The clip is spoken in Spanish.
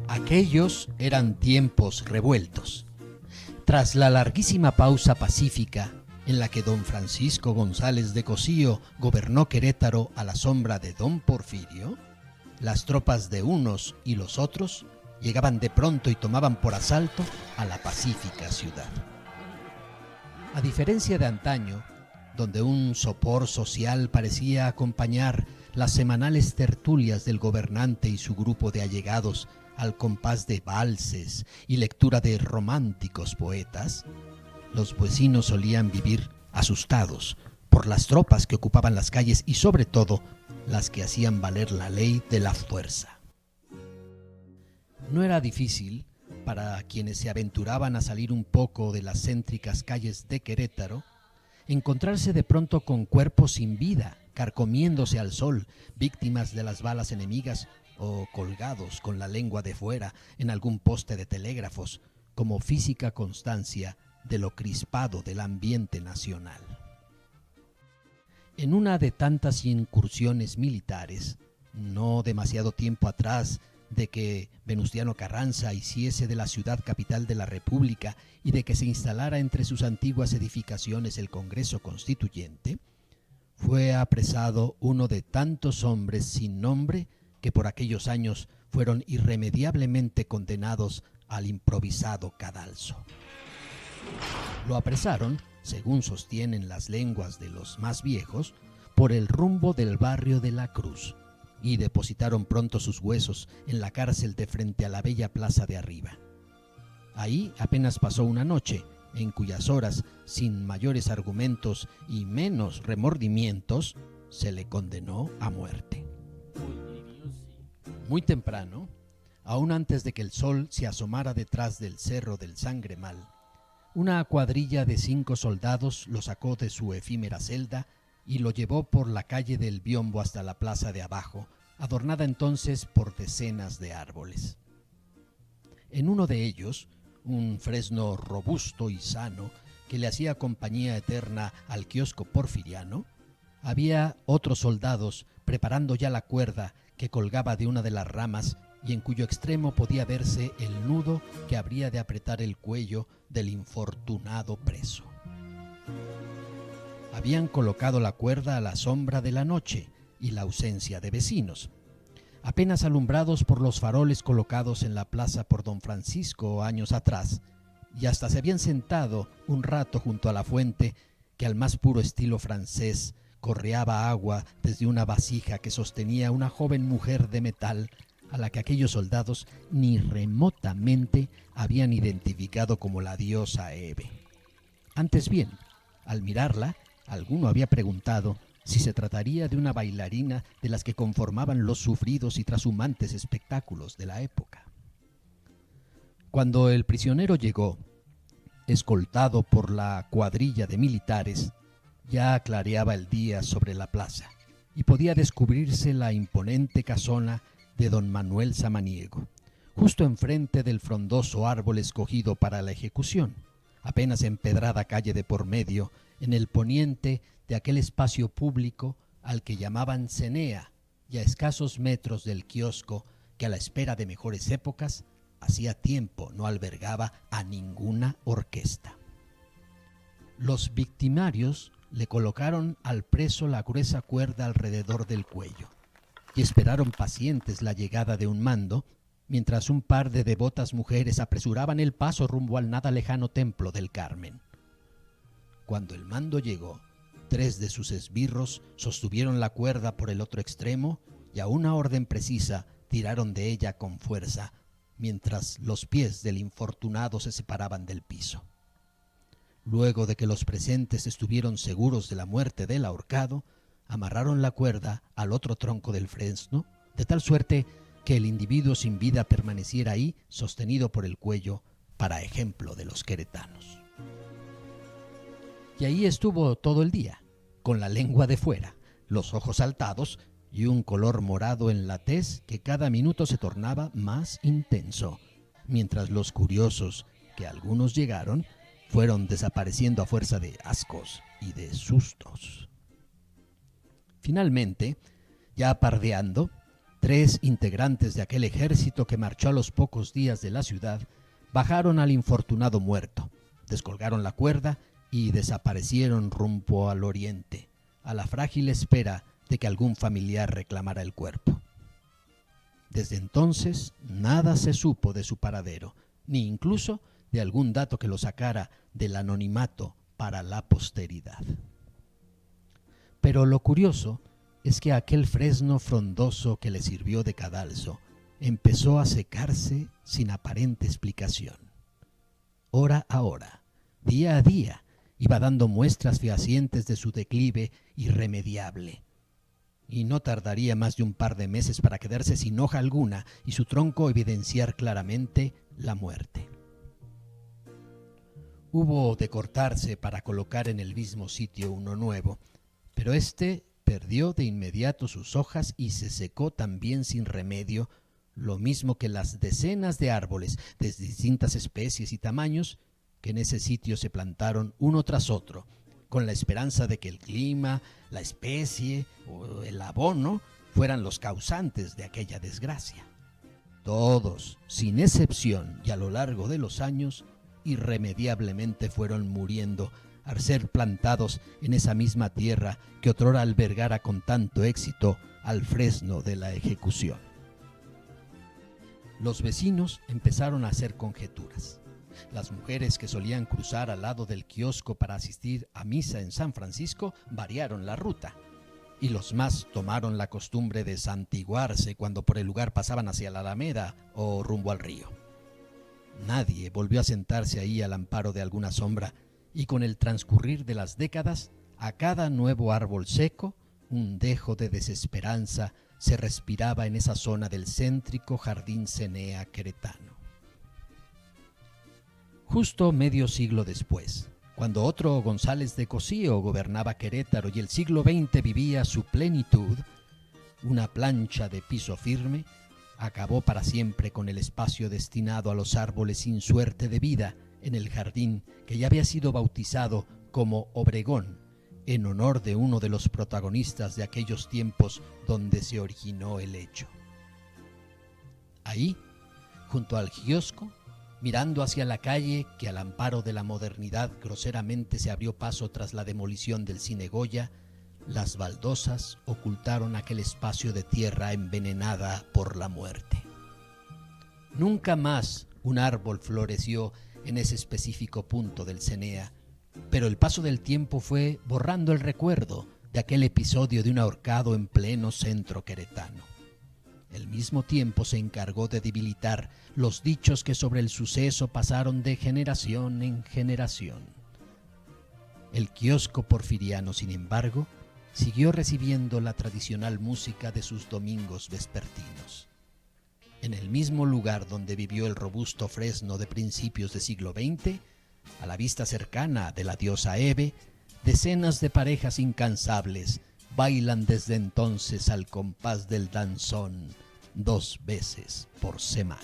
Aquellos eran tiempos revueltos. Tras la larguísima pausa pacífica en la que don Francisco González de Cosío gobernó Querétaro a la sombra de don Porfirio, las tropas de unos y los otros llegaban de pronto y tomaban por asalto a la pacífica ciudad. A diferencia de antaño, donde un sopor social parecía acompañar las semanales tertulias del gobernante y su grupo de allegados al compás de valses y lectura de románticos poetas, los vecinos solían vivir asustados por las tropas que ocupaban las calles y sobre todo las que hacían valer la ley de la fuerza. No era difícil para quienes se aventuraban a salir un poco de las céntricas calles de Querétaro encontrarse de pronto con cuerpos sin vida, carcomiéndose al sol, víctimas de las balas enemigas o colgados con la lengua de fuera en algún poste de telégrafos, como física constancia de lo crispado del ambiente nacional. En una de tantas incursiones militares, no demasiado tiempo atrás de que Venustiano Carranza hiciese de la ciudad capital de la República y de que se instalara entre sus antiguas edificaciones el Congreso Constituyente, fue apresado uno de tantos hombres sin nombre que por aquellos años fueron irremediablemente condenados al improvisado cadalso. Lo apresaron, según sostienen las lenguas de los más viejos, por el rumbo del barrio de la Cruz, y depositaron pronto sus huesos en la cárcel de frente a la bella plaza de arriba. Ahí apenas pasó una noche, en cuyas horas, sin mayores argumentos y menos remordimientos, se le condenó a muerte. Muy temprano, aún antes de que el sol se asomara detrás del cerro del Sangremal, una cuadrilla de 5 soldados lo sacó de su efímera celda y lo llevó por la calle del Biombo hasta la plaza de abajo, adornada entonces por decenas de árboles. En uno de ellos, un fresno robusto y sano que le hacía compañía eterna al kiosco porfiriano, había otros soldados preparando ya la cuerda que colgaba de una de las ramas y en cuyo extremo podía verse el nudo que habría de apretar el cuello del infortunado preso. Habían colocado la cuerda a la sombra de la noche y la ausencia de vecinos, apenas alumbrados por los faroles colocados en la plaza por don Francisco años atrás, y hasta se habían sentado un rato junto a la fuente que al más puro estilo francés correaba agua desde una vasija que sostenía una joven mujer de metal a la que aquellos soldados ni remotamente habían identificado como la diosa Hebe. Antes bien, al mirarla, alguno había preguntado si se trataría de una bailarina de las que conformaban los sufridos y trashumantes espectáculos de la época. Cuando el prisionero llegó, escoltado por la cuadrilla de militares, ya clareaba el día sobre la plaza y podía descubrirse la imponente casona de don Manuel Samaniego, justo enfrente del frondoso árbol escogido para la ejecución, apenas empedrada calle de por medio, en el poniente de aquel espacio público al que llamaban Cenea, y a escasos metros del kiosco que a la espera de mejores épocas hacía tiempo no albergaba a ninguna orquesta. Los victimarios le colocaron al preso la gruesa cuerda alrededor del cuello y esperaron pacientes la llegada de un mando, mientras un par de devotas mujeres apresuraban el paso rumbo al nada lejano templo del Carmen. Cuando el mando llegó, 3 de sus esbirros sostuvieron la cuerda por el otro extremo y a una orden precisa tiraron de ella con fuerza, mientras los pies del infortunado se separaban del piso. Luego de que los presentes estuvieron seguros de la muerte del ahorcado, amarraron la cuerda al otro tronco del fresno, de tal suerte que el individuo sin vida permaneciera ahí, sostenido por el cuello, para ejemplo de los queretanos. Y ahí estuvo todo el día, con la lengua de fuera, los ojos saltados y un color morado en la tez que cada minuto se tornaba más intenso, mientras los curiosos, que algunos llegaron, fueron desapareciendo a fuerza de ascos y de sustos. Finalmente, ya pardeando, 3 integrantes de aquel ejército que marchó a los pocos días de la ciudad bajaron al infortunado muerto, descolgaron la cuerda y desaparecieron rumbo al oriente, a la frágil espera de que algún familiar reclamara el cuerpo. Desde entonces nada se supo de su paradero, ni incluso de algún dato que lo sacara del anonimato para la posteridad. Pero lo curioso es que aquel fresno frondoso que le sirvió de cadalso empezó a secarse sin aparente explicación. Hora a hora, día a día, iba dando muestras fehacientes de su declive irremediable. Y no tardaría más de un par de meses para quedarse sin hoja alguna y su tronco evidenciar claramente la muerte. Hubo de cortarse para colocar en el mismo sitio uno nuevo, pero éste perdió de inmediato sus hojas y se secó también sin remedio, lo mismo que las decenas de árboles de distintas especies y tamaños que en ese sitio se plantaron uno tras otro, con la esperanza de que el clima, la especie o el abono fueran los causantes de aquella desgracia. Todos, sin excepción y a lo largo de los años, irremediablemente fueron muriendo al ser plantados en esa misma tierra que otrora albergara con tanto éxito al fresno de la ejecución. Los vecinos empezaron a hacer conjeturas. Las mujeres que solían cruzar al lado del kiosco para asistir a misa en San Francisco variaron la ruta, y los más tomaron la costumbre de santiguarse cuando por el lugar pasaban hacia la Alameda o rumbo al río. Nadie volvió a sentarse ahí al amparo de alguna sombra, y con el transcurrir de las décadas, a cada nuevo árbol seco, un dejo de desesperanza se respiraba en esa zona del céntrico jardín Cenea queretano. Justo medio siglo después, cuando otro González de Cosío gobernaba Querétaro y el siglo XX vivía su plenitud, una plancha de piso firme acabó para siempre con el espacio destinado a los árboles sin suerte de vida en el jardín que ya había sido bautizado como Obregón, en honor de uno de los protagonistas de aquellos tiempos donde se originó el hecho. Ahí, junto al kiosco, mirando hacia la calle que al amparo de la modernidad groseramente se abrió paso tras la demolición del Cine Goya, las baldosas ocultaron aquel espacio de tierra envenenada por la muerte. Nunca más un árbol floreció en ese específico punto del Cenea, pero el paso del tiempo fue borrando el recuerdo de aquel episodio de un ahorcado en pleno centro queretano. El mismo tiempo se encargó de debilitar los dichos que sobre el suceso pasaron de generación en generación. El kiosco porfiriano, sin embargo, siguió recibiendo la tradicional música de sus domingos vespertinos. En el mismo lugar donde vivió el robusto fresno de principios del siglo XX, a la vista cercana de la diosa Hebe, decenas de parejas incansables bailan desde entonces al compás del danzón 2 veces por semana.